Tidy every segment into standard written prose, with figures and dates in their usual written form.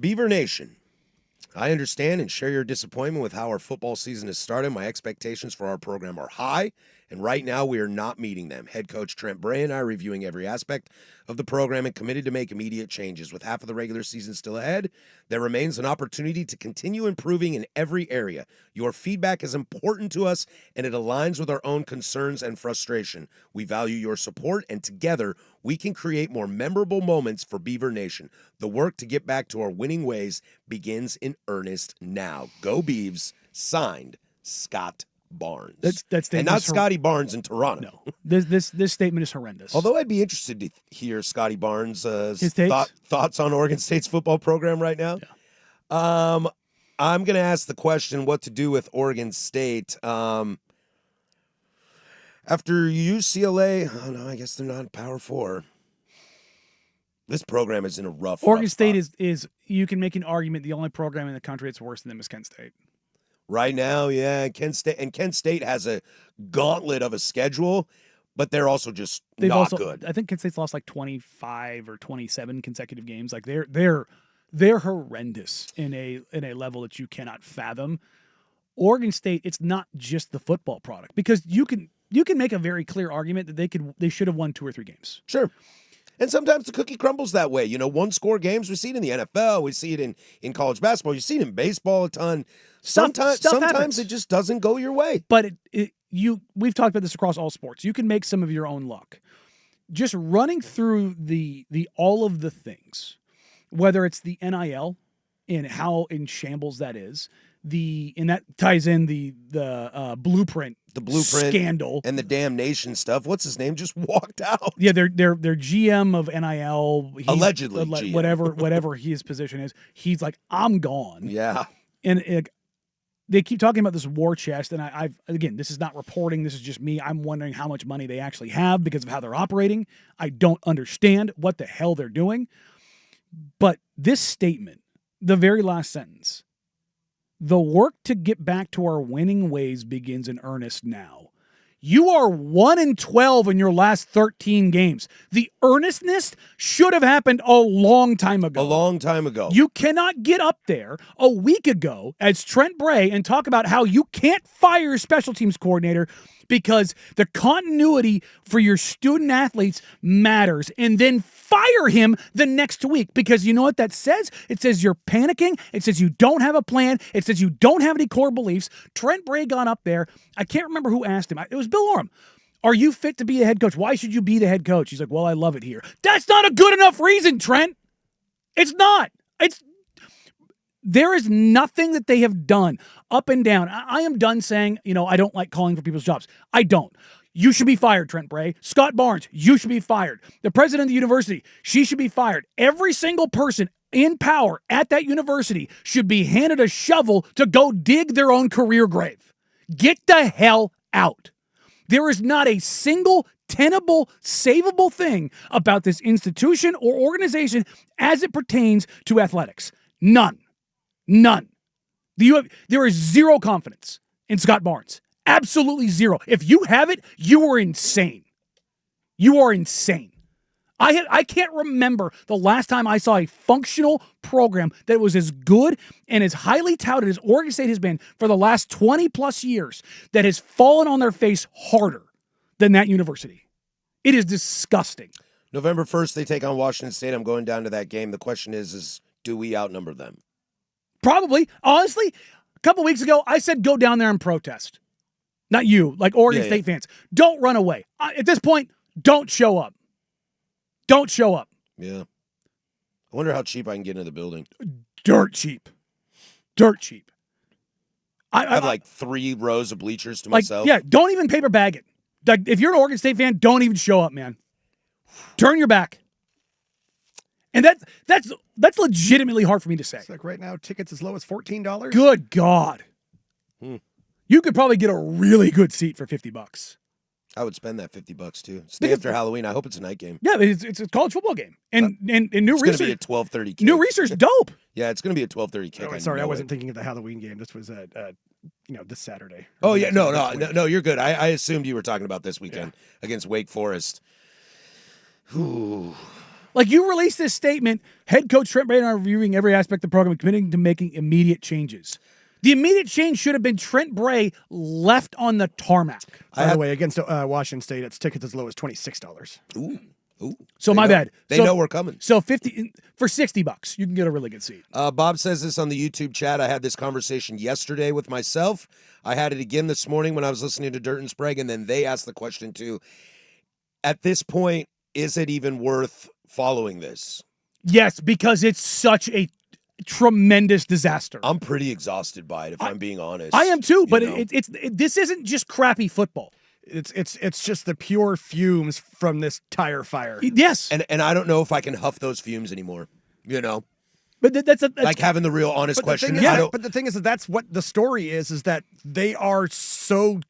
Beaver Nation, I understand and share your disappointment with how our football season has started. My expectations for our program are high, and right now we are not meeting them. Head coach Trent Bray and I are reviewing every aspect of the program and committed to make immediate changes. With half of the regular season still ahead, there remains an opportunity to continue improving in every area. Your feedback is important to us, and it aligns with our own concerns and frustration. We value your support, and together we can create more memorable moments for Beaver Nation. The work to get back to our winning ways begins in earnest now. Go Beavs. Signed, Scott Barnes. And not Scotty Barnes in Toronto. No, this statement is horrendous. Although I'd be interested to hear Scotty Barnes' thoughts on Oregon State's football program right now. Yeah. I'm going to ask the question what to do with Oregon State. After UCLA, oh no, I guess they're not Power 4. This program is in a rough Oregon State spot. is you can make an argument the only program in the country that's worse than them is Kent State. Right now, yeah, Kent State has a gauntlet of a schedule, but they're also just not good. I think Kent State's lost like 25 or 27 consecutive games. Like they're horrendous in a level that you cannot fathom. Oregon State, it's not just the football product because you can make a very clear argument that they should have won 2 or 3 games. Sure. And sometimes the cookie crumbles that way. You know, one-score games, we see it in the NFL. We see it in college basketball. You see it in baseball a ton. Sometimes it just doesn't go your way. But we've talked about this across all sports. You can make some of your own luck. Just running through the all of the things, whether it's the NIL and how in shambles that is, and that ties in the blueprint. The blueprint scandal and the damnation stuff. What's his name? Just walked out. Yeah, their GM of NIL, allegedly GM. whatever his position is. He's like, I'm gone. Yeah, and they keep talking about this war chest, and again, this is not reporting. This is just me. I'm wondering how much money they actually have because of how they're operating. I don't understand what the hell they're doing. But this statement, the very last sentence. The work to get back to our winning ways begins in earnest now. You are 1-12 in your last 13 games. The earnestness should have happened a long time ago. A long time ago. You cannot get up there a week ago as Trent Bray and talk about how you can't fire your special teams coordinator because the continuity for your student athletes matters, and then fire him the next week because you know what that says? It says you're panicking. It says you don't have a plan. It says you don't have any core beliefs. Trent Bray got up there. I can't remember who asked him. It was Bill Oram. Are you fit to be a head coach? Why should you be the head coach? He's like, well, I love it here. That's not a good enough reason, Trent. It's not. There is nothing that they have done up and down. I am done saying, I don't like calling for people's jobs. I don't. You should be fired, Trent Bray. Scott Barnes, you should be fired. The president of the university, she should be fired. Every single person in power at that university should be handed a shovel to go dig their own career grave. Get the hell out. There is not a single tenable, savable thing about this institution or organization as it pertains to athletics. None. There is zero confidence in Scott Barnes. Absolutely zero. If you have it, you are insane. You are insane. I can't remember the last time I saw a functional program that was as good and as highly touted as Oregon State has been for the last 20 plus years that has fallen on their face harder than that university. It is disgusting. November 1st, they take on Washington State. I'm going down to that game. The question is do we outnumber them? Probably. Honestly, a couple weeks ago, I said go down there and protest. Not you, like Oregon State fans. Don't run away. At this point, don't show up. Don't show up. Yeah. I wonder how cheap I can get into the building. Dirt cheap. I have like 3 rows of bleachers to myself. Yeah, don't even paper bag it. Like, if you're an Oregon State fan, don't even show up, man. Turn your back. And that's legitimately hard for me to say. It's like right now, tickets as low as $14. Good God. You could probably get a really good seat for $50. I would spend that $50 too. Stay after Halloween. I hope it's a night game. Yeah, it's a college football game. And new it's research. It's going to be a 12:30 kick. New research, dope. Yeah, it's going to be a 12:30 kick. Oh, sorry, I wasn't thinking of the Halloween game. This was this Saturday. Oh yeah, no, you're good. I assumed you were talking about this weekend against Wake Forest. Ooh. Like, you released this statement, head coach Trent Bray and I are reviewing every aspect of the program and committing to making immediate changes. The immediate change should have been Trent Bray left on the tarmac. By the way, against Washington State, it's tickets as low as $26. Ooh. So my bad. They know we're coming. So for $60, you can get a really good seat. Bob says this on the YouTube chat. I had this conversation yesterday with myself. I had it again this morning when I was listening to Dirt and Sprague, and then they asked the question too. At this point, is it even worth following this? Yes, because it's such a tremendous disaster. I'm pretty exhausted by it, if I'm being honest. I am too, but this isn't just crappy football. It's just the pure fumes from this tire fire. Yes, and I don't know if I can huff those fumes anymore. You know, but that's like having the real honest question. But the thing is that that's what the story is that they are so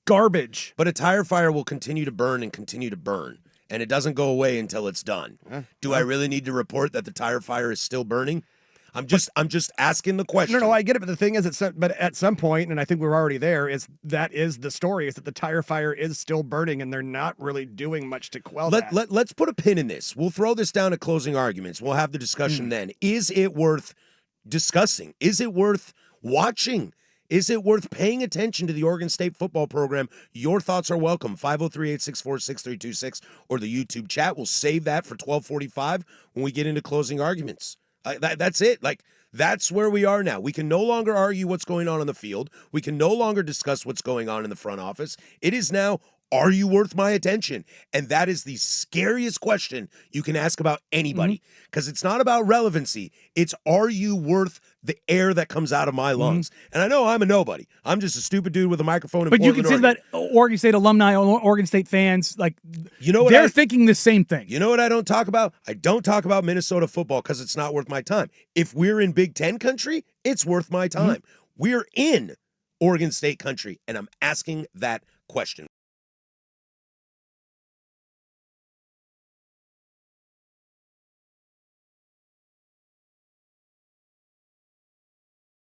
garbage. But a tire fire will continue to burn and continue to burn, and it doesn't go away until it's done. Do I really need to report that the tire fire is still burning? I'm just asking the question. No, I get it. But the thing is, but at some point, and I think we're already there, that is the story, is that the tire fire is still burning and they're not really doing much to quell that. Let's put a pin in this. We'll throw this down to closing arguments. We'll have the discussion then. Is it worth discussing? Is it worth watching? Is it worth paying attention to the Oregon State football program? Your thoughts are welcome. 503-864-6326 or the YouTube chat. We'll save that for 1245 when we get into closing arguments. That's it. Like, that's where we are now. We can no longer argue what's going on the field. We can no longer discuss what's going on in the front office. It is now, are you worth my attention? And that is the scariest question you can ask about anybody, because it's not about relevancy. It's, are you worth the air that comes out of my lungs? And I know I'm a nobody. I'm just a stupid dude with a microphone in But you Portland, consider that Oregon State alumni, Oregon State fans, like, you know what, they're thinking the same thing. You know what I don't talk about? I don't talk about Minnesota football because it's not worth my time. If we're in Big Ten country, it's worth my time. We're in Oregon State country, and I'm asking that question.